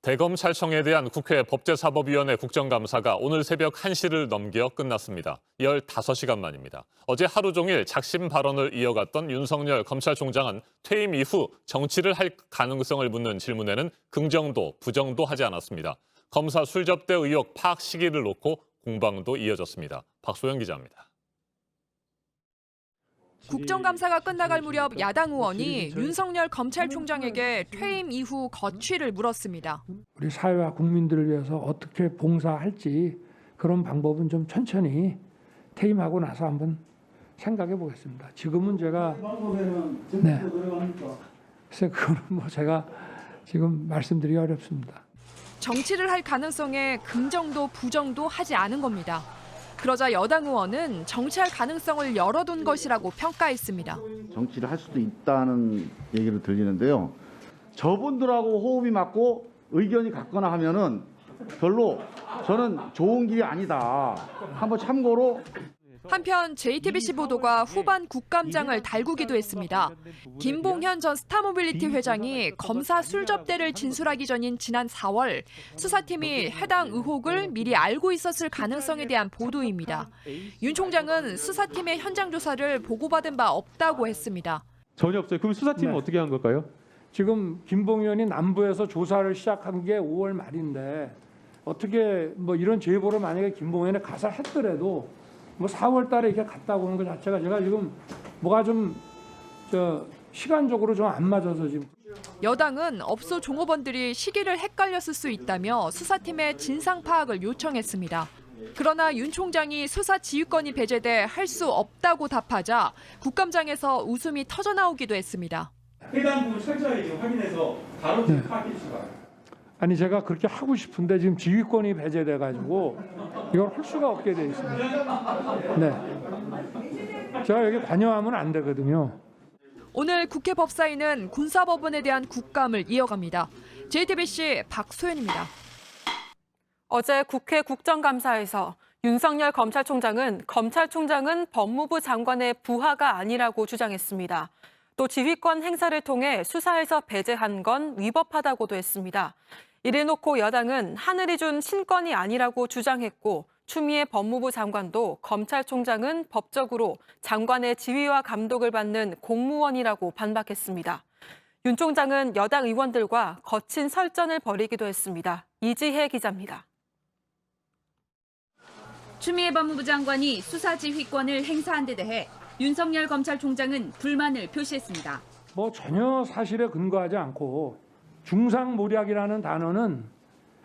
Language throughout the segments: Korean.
대검찰청에 대한 국회 법제사법위원회 국정감사가 오늘 새벽 1시를 넘겨 끝났습니다. 15시간 만입니다. 어제 하루 종일 작심 발언을 이어갔던 윤석열 검찰총장은 퇴임 이후 정치를 할 가능성을 묻는 질문에는 긍정도, 부정도 하지 않았습니다. 검사 술접대 의혹 파악 시기를 놓고 공방도 이어졌습니다. 박소영 기자입니다. 국정감사가 끝나갈 무렵 야당 의원이 윤석열 검찰총장에게 퇴임 이후 거취를 물었습니다. 우리 사회와 국민들을 위해서 어떻게 봉사할지 그런 방법은 좀 천천히 퇴임하고 나서 한번 생각해 보겠습니다. 지금은 제가 그래서 그거는 뭐 제가 지금 말씀드리기 어렵습니다. 정치를 할 가능성에 긍정도 부정도 하지 않은 겁니다. 그러자 여당 의원은 정치할 가능성을 열어둔 것이라고 평가했습니다. 정치를 할 수도 있다는 얘기를 들리는데요. 저분들하고 호흡이 맞고 의견이 같거나 하면은 별로 저는 좋은 길이 아니다. 한번 참고로. 한편 JTBC 보도가 후반 국감장을 달구기도 했습니다. 김봉현 전 스타모빌리티 회장이 검사 술접대를 진술하기 전인 지난 4월 수사팀이 해당 의혹을 미리 알고 있었을 가능성에 대한 보도입니다. 윤 총장은 수사팀의 현장 조사를 보고받은 바 없다고 했습니다. 전혀 없어요. 그럼 수사팀은 어떻게 한 걸까요? 지금 김봉현이 남부에서 조사를 시작한 게 5월 말인데 어떻게 뭐 이런 제보를 만약에 김봉현이 가서 했더라도 뭐 4월 달에 이렇게 갔다 오는 것 자체가 제가 지금 뭐가 좀 시간적으로 좀 안 맞아서 지금. 여당은 업소 종업원들이 시기를 헷갈렸을 수 있다며 수사팀의 진상 파악을 요청했습니다. 그러나 윤 총장이 수사 지휘권이 배제돼 할 수 없다고 답하자 국감장에서 웃음이 터져나오기도 했습니다. 해당 부분 철저히 확인해서 바로 파악해 주시기 바랍니다. 아니 제가 그렇게 하고 싶은데 지금 지휘권이 배제돼 가지고 이걸 할 수가 없게 돼 있습니다. 네, 제가 여기 관여하면 안 되거든요. 오늘 국회 법사위는 군사법원에 대한 국감을 이어갑니다. JTBC 박소연입니다. 어제 국회 국정감사에서 윤석열 검찰총장은 법무부 장관의 부하가 아니라고 주장했습니다. 또 지휘권 행사를 통해 수사에서 배제한 건 위법하다고도 했습니다. 이를 놓고 여당은 하늘이 준 신권이 아니라고 주장했고 추미애 법무부 장관도 검찰총장은 법적으로 장관의 지휘와 감독을 받는 공무원이라고 반박했습니다. 윤 총장은 여당 의원들과 거친 설전을 벌이기도 했습니다. 이지혜 기자입니다. 추미애 법무부 장관이 수사 지휘권을 행사한 데 대해 윤석열 검찰총장은 불만을 표시했습니다. 뭐 전혀 사실에 근거하지 않고 중상모략이라는 단어는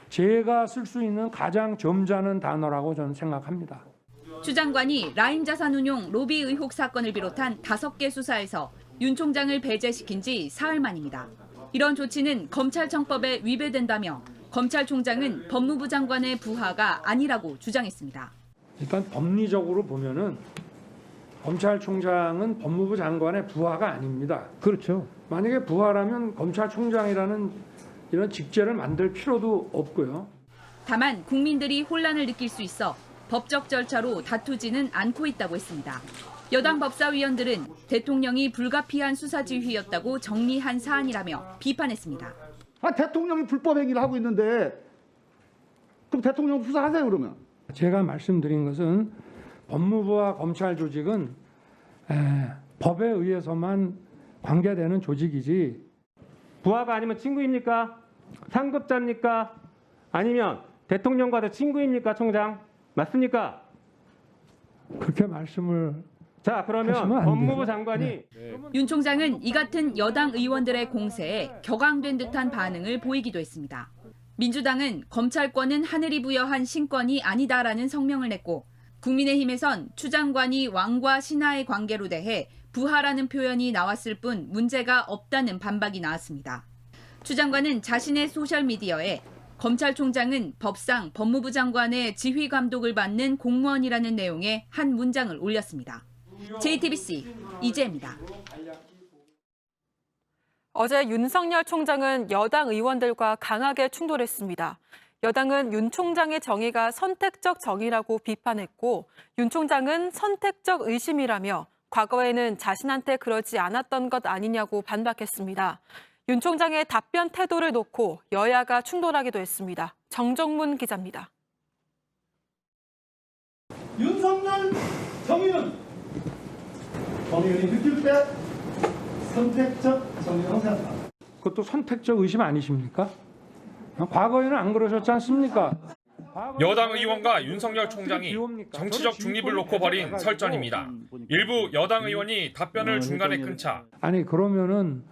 제가 쓸 수 있는 가장 점잖은 단어라고 저는 생각합니다. 추 장관이 라임 자산운용 로비 의혹 사건을 비롯한 5개 수사에서 윤 총장을 배제시킨 지 사흘 만입니다. 이런 조치는 검찰청법에 위배된다며 검찰총장은 법무부 장관의 부하가 아니라고 주장했습니다. 일단 법리적으로 보면은 검찰총장은 법무부 장관의 부하가 아닙니다. 그렇죠. 만약에 부하라면 검찰총장이라는 이런 직제를 만들 필요도 없고요. 다만 국민들이 혼란을 느낄 수 있어 법적 절차로 다투지는 않고 있다고 했습니다. 여당 법사위원들은 대통령이 불가피한 수사 지휘였다고 정리한 사안이라며 비판했습니다. 대통령이 불법 행위를 하고 있는데 그럼 대통령 수사하세요 그러면. 제가 말씀드린 것은 법무부와 검찰 조직은 법에 의해서만 관계되는 조직이지. 부하가 아니면 친구입니까? 상급자입니까? 아니면 대통령과도 친구입니까, 총장? 맞습니까? 그렇게 말씀을 자, 그러면 하시면 안 법무부 돼요. 장관이 네. 윤 총장은 이 같은 여당 의원들의 공세에 격앙된 듯한 반응을 보이기도 했습니다. 민주당은 검찰권은 하늘이 부여한 신권이 아니다라는 성명을 냈고 국민의힘에선 추 장관이 왕과 신하의 관계로 대해 부하라는 표현이 나왔을 뿐 문제가 없다는 반박이 나왔습니다. 추 장관은 자신의 소셜미디어에 검찰총장은 법상 법무부 장관의 지휘 감독을 받는 공무원이라는 내용의 한 문장을 올렸습니다. JTBC 이재입니다. 어제 윤석열 총장은 여당 의원들과 강하게 충돌했습니다. 여당은 윤 총장의 정의가 선택적 정의라고 비판했고 윤 총장은 선택적 의심이라며 과거에는 자신한테 그러지 않았던 것 아니냐고 반박했습니다. 윤 총장의 답변 태도를 놓고 여야가 충돌하기도 했습니다. 정정문 기자입니다. 윤석열, 정의는 정의원이 느낄 때 선택적 정의라고 생각합니다. 그것도 선택적 의심 아니십니까? 과거에는 안 그러셨지 않습니까? 여당 의원과 윤석열 총장이 정치적 중립을 놓고 벌인 설전입니다. 일부 여당 의원이 답변을 중간에 끊자 아니 그러면은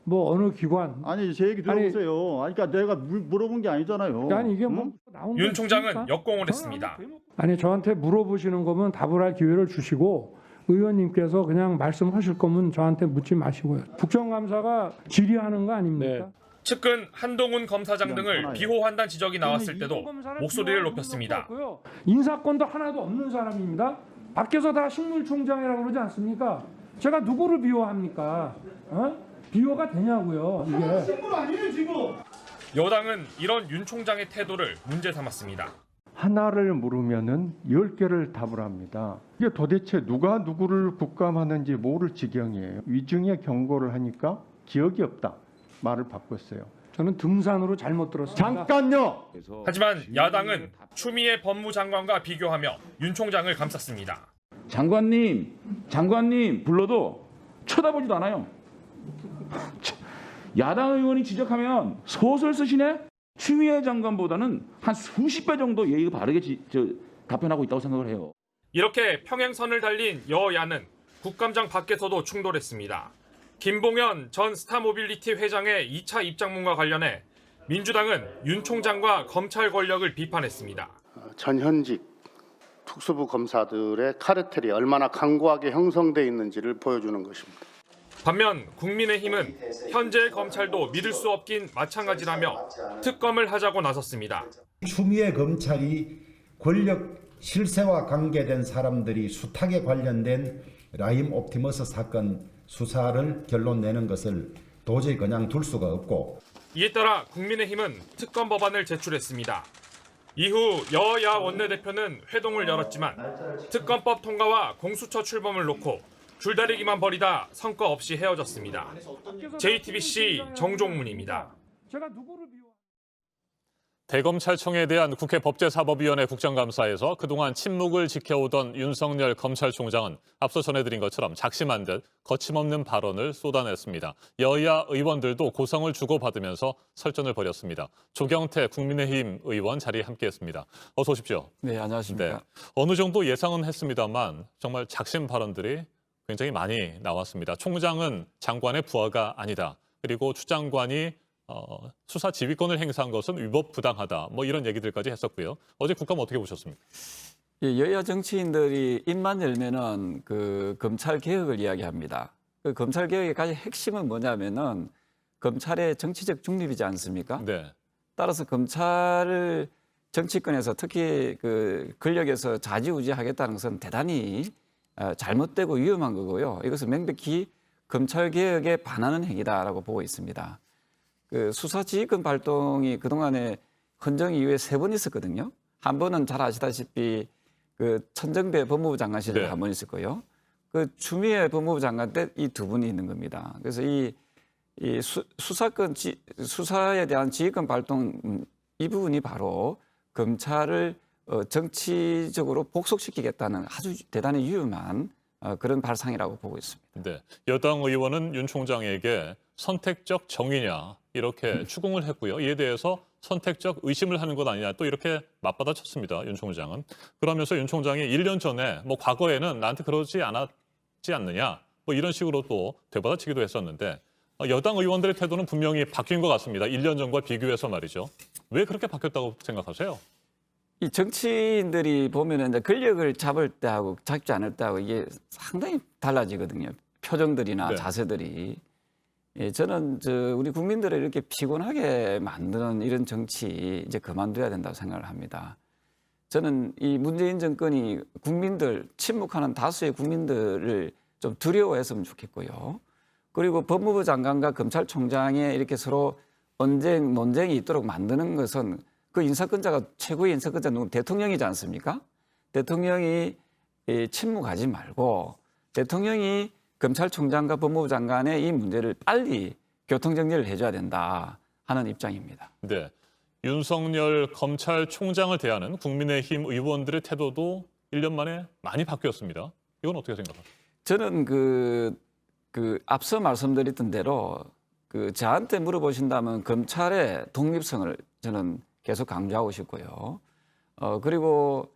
뭐 어느 기관 아니 제 얘기 들어보세요. 아니, 그러니까 내가 물어본 게 아니잖아요. 아니 이게 뭐 나온 게 윤 있습니까? 총장은 역공을 했습니다. 아니 저한테 물어보시는 거면 답을 할 기회를 주시고 의원님께서 그냥 말씀하실 거면 저한테 묻지 마시고요. 국정감사가 질의하는 거 아닙니까? 측근 한동훈 검사장 등을 비호한다는 지적이 나왔을 때도 목소리를 높였습니다. 인사권도 하나도 없는 사람입니다. 밖에서 다 식물총장이라고 그러지 않습니까? 제가 누구를 비호합니까? 비호가 되냐고요, 이게. 식물 아니에요, 지금. 여당은 이런 윤 총장의 태도를 문제 삼았습니다. 하나를 물으면은 10개를 답을 합니다. 이게 도대체 누가 누구를 국감하는지 모를 지경이에요. 위증의 경고를 하니까 기억이 없다. 말을 바꿨어요. 저는 등산으로 잘못 들었습니다. 잠깐요. 하지만 야당은 추미애 법무장관과 비교하며 윤 총장을 감쌌습니다. 장관님 불러도 쳐다보지도 않아요. 야당 의원이 지적하면 소설 쓰시네? 추미애 장관보다는 한 수십 배 정도 예의가 바르게 답변하고 있다고 생각을 해요. 이렇게 평행선을 달린 여야는 국감장 밖에서도 충돌했습니다. 김봉현 전 스타모빌리티 회장의 2차 입장문과 관련해 민주당은 윤 총장과 검찰 권력을 비판했습니다. 전현직 특수부 검사들의 카르텔이 얼마나 강고하게 형성돼 있는지를 보여주는 것입니다. 반면 국민의힘은 현재 검찰도 믿을 수 없긴 마찬가지라며 특검을 하자고 나섰습니다. 추미애 검찰이 권력 실세와 관계된 사람들이 수탁에 관련된 라임 옵티머스 사건 수사를 결론 내는 것을 도저히 그냥 둘 수가 없고, 이에 따라 국민의힘은 특검 법안을 제출했습니다. 이후 여야 원내대표는 회동을 열었지만 특검법 통과와 공수처 출범을 놓고 줄다리기만 벌이다 성과 없이 헤어졌습니다. JTBC 정종문입니다. 제가 누구를 비호... 대검찰청에 대한 국회 법제사법위원회 국정감사에서 그동안 침묵을 지켜오던 윤석열 검찰총장은 앞서 전해드린 것처럼 작심한 듯 거침없는 발언을 쏟아냈습니다. 여야 의원들도 고성을 주고받으면서 설전을 벌였습니다. 조경태 국민의힘 의원 자리에 함께했습니다. 어서 오십시오. 네, 안녕하십니까. 네, 어느 정도 예상은 했습니다만 정말 작심 발언들이 굉장히 많이 나왔습니다. 총장은 장관의 부하가 아니다. 그리고 추 장관이 수사 지휘권을 행사한 것은 위법 부당하다. 뭐 이런 얘기들까지 했었고요. 어제 국감 어떻게 보셨습니까? 예, 여야 정치인들이 입만 열면은 그 검찰 개혁을 이야기합니다. 그 검찰 개혁의 가장 핵심은 뭐냐면은 검찰의 정치적 중립이지 않습니까? 네. 따라서 검찰을 정치권에서 특히 그 권력에서 좌지우지하겠다는 것은 대단히 잘못되고 위험한 거고요. 이것은 명백히 검찰 개혁에 반하는 행위다라고 보고 있습니다. 그 수사지휘권 발동이 그동안에 헌정 이후에 3번 있었거든요. 한 번은 잘 아시다시피 그 천정배 법무부 장관 시절에 네. 한 번 있었고요. 그 추미애 법무부 장관 때 이 2분이 있는 겁니다. 그래서 이 수사에 대한 지휘권 발동 이 부분이 바로 검찰을 정치적으로 복속시키겠다는 아주 대단히 위험한 그런 발상이라고 보고 있습니다. 네, 여당 의원은 윤 총장에게 선택적 정의냐 이렇게 추궁을 했고요. 이에 대해서 선택적 의심을 하는 것 아니냐 또 이렇게 맞받아쳤습니다. 윤 총장은. 그러면서 윤 총장이 1년 전에 뭐 과거에는 나한테 그러지 않았지 않느냐 뭐 이런 식으로 또 되받아치기도 했었는데 여당 의원들의 태도는 분명히 바뀐 것 같습니다. 1년 전과 비교해서 말이죠. 왜 그렇게 바뀌었다고 생각하세요? 이 정치인들이 보면은 이제 권력을 잡을 때하고 잡지 않을 때하고 이게 상당히 달라지거든요. 표정들이나 네. 자세들이. 예, 저는 우리 국민들을 이렇게 피곤하게 만드는 이런 정치 이제 그만둬야 된다고 생각을 합니다. 저는 이 문재인 정권이 국민들, 침묵하는 다수의 국민들을 좀 두려워했으면 좋겠고요. 그리고 법무부 장관과 검찰총장에 이렇게 서로 논쟁이 있도록 만드는 것은 그 인사권자가 최고의 인사권자 누구 대통령이지 않습니까? 대통령이 침묵하지 말고 대통령이 검찰총장과 법무부 장관의 이 문제를 빨리 교통정리를 해줘야 된다 하는 입장입니다. 네. 윤석열 검찰총장을 대하는 국민의힘 의원들의 태도도 1년 만에 많이 바뀌었습니다. 이건 어떻게 생각하세요? 저는 앞서 말씀드렸던 대로 저한테 물어보신다면 검찰의 독립성을 저는 계속 강조하고 싶고요. 그리고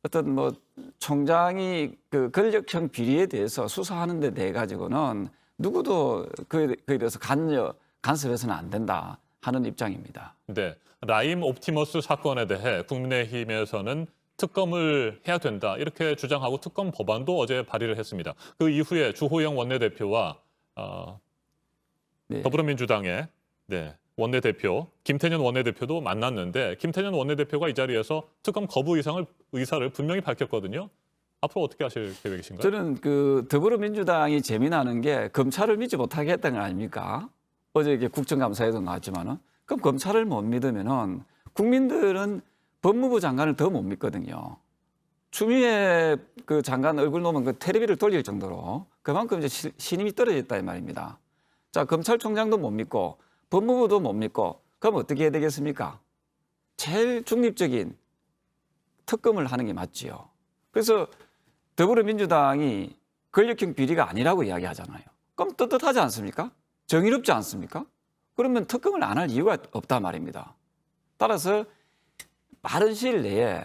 어떤 뭐 총장이 그 권력형 비리에 대해서 수사하는 데 대해 가지고는 누구도 그에 대해서 간섭해서는 안 된다 하는 입장입니다. 네. 라임 옵티머스 사건에 대해 국민의힘에서는 특검을 해야 된다 이렇게 주장하고 특검 법안도 어제 발의를 했습니다. 그 이후에 주호영 원내대표와 네. 더불어민주당의 원내대표 김태년 원내대표도 만났는데 김태년 원내대표가 이 자리에서 특검 거부 의사를 분명히 밝혔거든요. 앞으로 어떻게 하실 계획이신가요? 저는 더불어민주당이 재미나는 게 검찰을 믿지 못하게 했다는 거 아닙니까? 어제 이게 국정감사에도 나왔지만은 그럼 검찰을 못 믿으면은 국민들은 법무부 장관을 더 못 믿거든요. 추미애 장관 얼굴 놓으면 텔레비를 돌릴 정도로 그만큼 이제 신임이 떨어졌다 이 말입니다. 자, 검찰총장도 못 믿고 법무부도 못 믿고 그럼 어떻게 해야 되겠습니까? 제일 중립적인 특검을 하는 게 맞지요. 그래서 더불어민주당이 권력형 비리가 아니라고 이야기하잖아요. 그럼 떳떳하지 않습니까? 정의롭지 않습니까? 그러면 특검을 안 할 이유가 없단 말입니다. 따라서 빠른 시일 내에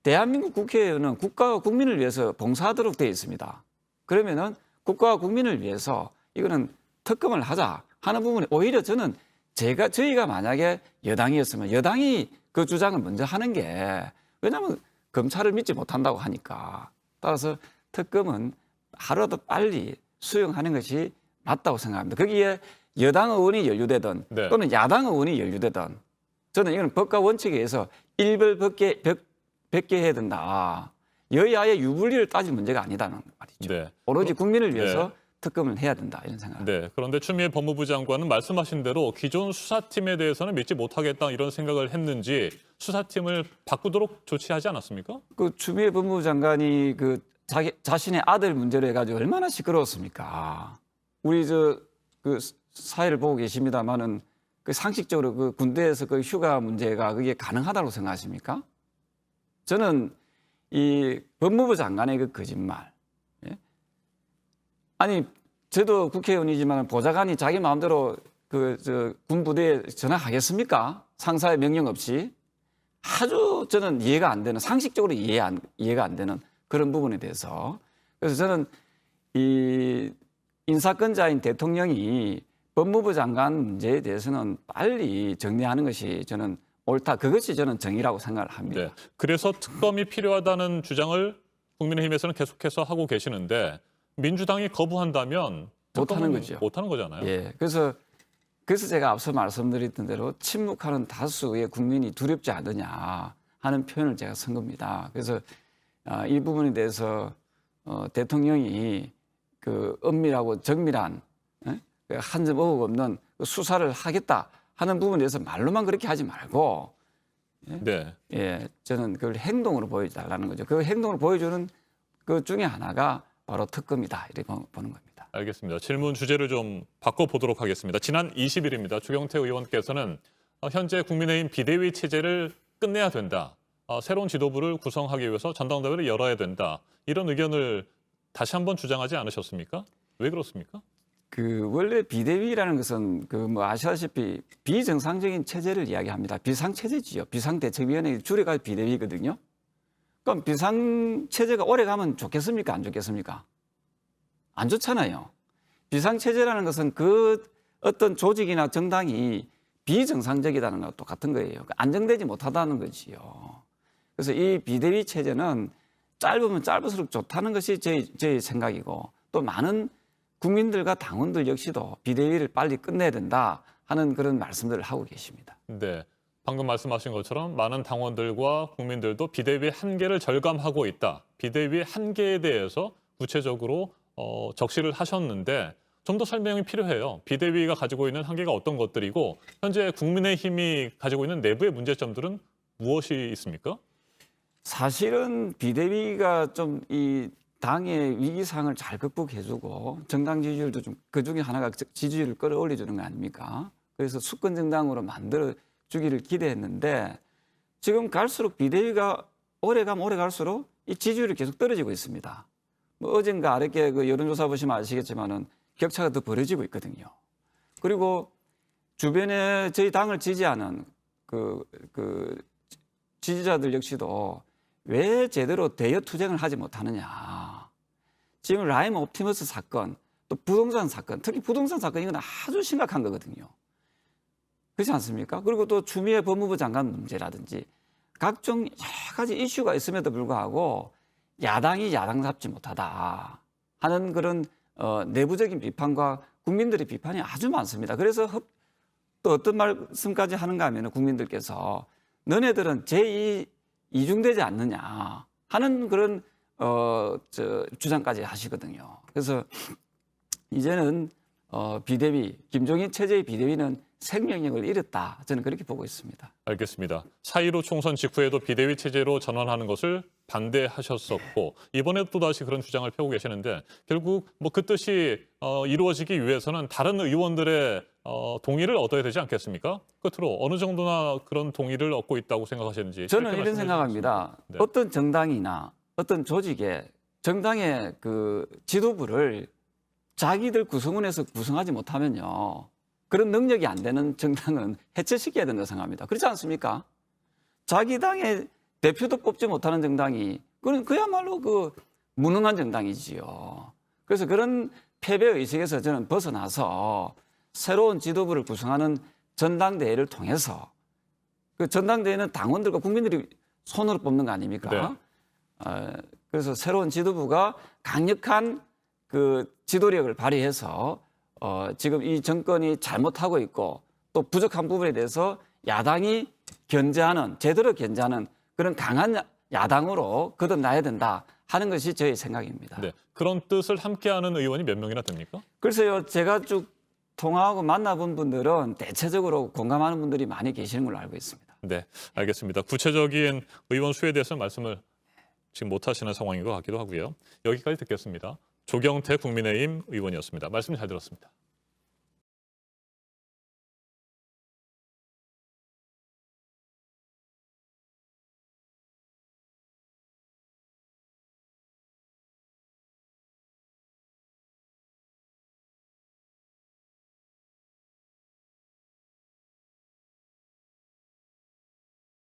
대한민국 국회의원은 국가와 국민을 위해서 봉사하도록 되어 있습니다. 그러면은 국가와 국민을 위해서 이거는 특검을 하자 하는 부분이 오히려 저는 저희가 만약에 여당이었으면 여당이 그 주장을 먼저 하는 게 왜냐하면 검찰을 믿지 못한다고 하니까 따라서 특검은 하루라도 빨리 수용하는 것이 맞다고 생각합니다. 거기에 여당 의원이 연루되든 네. 또는 야당 의원이 연루되든 저는 이건 법과 원칙에 의해서 일벌백계해야 된다. 여야의 유불리를 따질 문제가 아니다는 말이죠. 네. 오로지 국민을 위해서 네. 특검을 해야 된다 이런 생각입니다. 네. 그런데 추미애 법무부 장관은 말씀하신 대로 기존 수사팀에 대해서는 믿지 못하겠다 이런 생각을 했는지 수사팀을 바꾸도록 조치하지 않았습니까? 추미애 법무부 장관이 자신의 아들 문제로 해가지고 얼마나 시끄러웠습니까? 우리 사회를 보고 계십니다만은 상식적으로 군대에서 휴가 문제가 그게 가능하다고 생각하십니까? 저는 이 법무부 장관의 거짓말. 예? 아니 저도 국회의원이지만 보좌관이 자기 마음대로 군부대에 전화하겠습니까? 상사의 명령 없이 아주 저는 이해가 안 되는 상식적으로 이해가 안 되는 그런 부분에 대해서 그래서 저는 이 인사권자인 대통령이 법무부 장관 문제에 대해서는 빨리 정리하는 것이 저는 옳다. 그것이 저는 정의라고 생각을 합니다. 네. 그래서 특검이 필요하다는 주장을 국민의힘에서는 계속해서 하고 계시는데 민주당이 거부한다면 못하는 거죠. 못하는 거잖아요. 예. 그래서 제가 앞서 말씀드렸던 대로 침묵하는 다수의 국민이 두렵지 않느냐 하는 표현을 제가 쓴 겁니다. 그래서 이 부분에 대해서 대통령이 엄밀하고 정밀한 한 점 어긋 없는 수사를 하겠다 하는 부분에 대해서 말로만 그렇게 하지 말고 네. 예, 저는 그걸 행동으로 보여달라는 거죠. 그 행동을 보여주는 그 중에 하나가 바로 특검이다 이렇게 보는 겁니다. 알겠습니다. 질문 주제를 좀 바꿔보도록 하겠습니다. 지난 20일입니다. 주경태 의원께서는 현재 국민의힘 비대위 체제를 끝내야 된다. 새로운 지도부를 구성하기 위해서 전당대회를 열어야 된다. 이런 의견을 다시 한번 주장하지 않으셨습니까? 왜 그렇습니까? 원래 비대위라는 것은 아시다시피 비정상적인 체제를 이야기합니다. 비상체제지요. 비상대책위원회 줄여가 비대위거든요. 그럼 비상체제가 오래 가면 좋겠습니까? 안 좋겠습니까? 안 좋잖아요. 비상체제라는 것은 어떤 조직이나 정당이 비정상적이라는 것과 똑같은 거예요. 안정되지 못하다는 거지요. 그래서 이 비대위 체제는 짧으면 짧을수록 좋다는 것이 제 생각이고 또 많은 국민들과 당원들 역시도 비대위를 빨리 끝내야 된다 하는 그런 말씀들을 하고 계십니다. 네, 방금 말씀하신 것처럼 많은 당원들과 국민들도 비대위의 한계를 절감하고 있다. 비대위의 한계에 대해서 구체적으로 적시를 하셨는데 좀 더 설명이 필요해요. 비대위가 가지고 있는 한계가 어떤 것들이고 현재 국민의힘이 가지고 있는 내부의 문제점들은 무엇이 있습니까? 사실은 비대위가 좀 당의 위기 상황을 잘 극복해주고 정당 지지율도 좀 그 중에 하나가 지지율을 끌어올려주는 거 아닙니까? 그래서 수권 정당으로 만들어 주기를 기대했는데 지금 갈수록 비대위가 오래 가면 오래 갈수록 이 지지율이 계속 떨어지고 있습니다. 뭐 어젠가 어저께 그 여론조사 보시면 아시겠지만은 격차가 더 벌어지고 있거든요. 그리고 주변에 저희 당을 지지하는 그 지지자들 역시도 왜 제대로 대여 투쟁을 하지 못하느냐. 지금 라임 옵티머스 사건, 또 부동산 사건, 특히 부동산 사건 이건 아주 심각한 거거든요. 그렇지 않습니까? 그리고 또 추미애 법무부 장관 문제라든지 각종 여러 가지 이슈가 있음에도 불구하고 야당이 야당답지 못하다 하는 그런 내부적인 비판과 국민들의 비판이 아주 많습니다. 그래서 또 어떤 말씀까지 하는가 하면 국민들께서 너네들은 제2 이중되지 않느냐 하는 그런 주장까지 하시거든요. 그래서 이제는 비대위, 김종인 체제의 비대위는 생명력을 잃었다. 저는 그렇게 보고 있습니다. 알겠습니다. 4.15 총선 직후에도 비대위 체제로 전환하는 것을 반대하셨었고 이번에도 또다시 그런 주장을 펴고 계시는데 결국 뭐 그 뜻이 이루어지기 위해서는 다른 의원들의 동의를 얻어야 되지 않겠습니까? 끝으로 어느 정도나 그런 동의를 얻고 있다고 생각하시는지. 저는 이런 생각합니다. 네. 어떤 정당이나 어떤 조직에 정당의 그 지도부를 자기들 구성원에서 구성하지 못하면요. 그런 능력이 안 되는 정당은 해체시켜야 된다고 생각합니다. 그렇지 않습니까? 자기 당의 대표도 뽑지 못하는 정당이 그건 그야말로 그 무능한 정당이지요. 그래서 그런 패배 의식에서 저는 벗어나서 새로운 지도부를 구성하는 전당대회를 통해서 그 전당대회는 당원들과 국민들이 손으로 뽑는 거 아닙니까? 네. 그래서 새로운 지도부가 강력한 그 지도력을 발휘해서 지금 이 정권이 잘못하고 있고 또 부족한 부분에 대해서 야당이 견제하는 제대로 견제하는 그런 강한 야당으로 거듭나야 된다 하는 것이 저의 생각입니다. 네. 그런 뜻을 함께하는 의원이 몇 명이나 됩니까? 글쎄요. 제가 쭉 통화하고 만나본 분들은 대체적으로 공감하는 분들이 많이 계시는 걸로 알고 있습니다. 네, 알겠습니다. 구체적인 의원 수에 대해서 말씀을 지금 못 하시는 상황인 것 같기도 하고요. 여기까지 듣겠습니다. 조경태 국민의힘 의원이었습니다. 말씀 잘 들었습니다.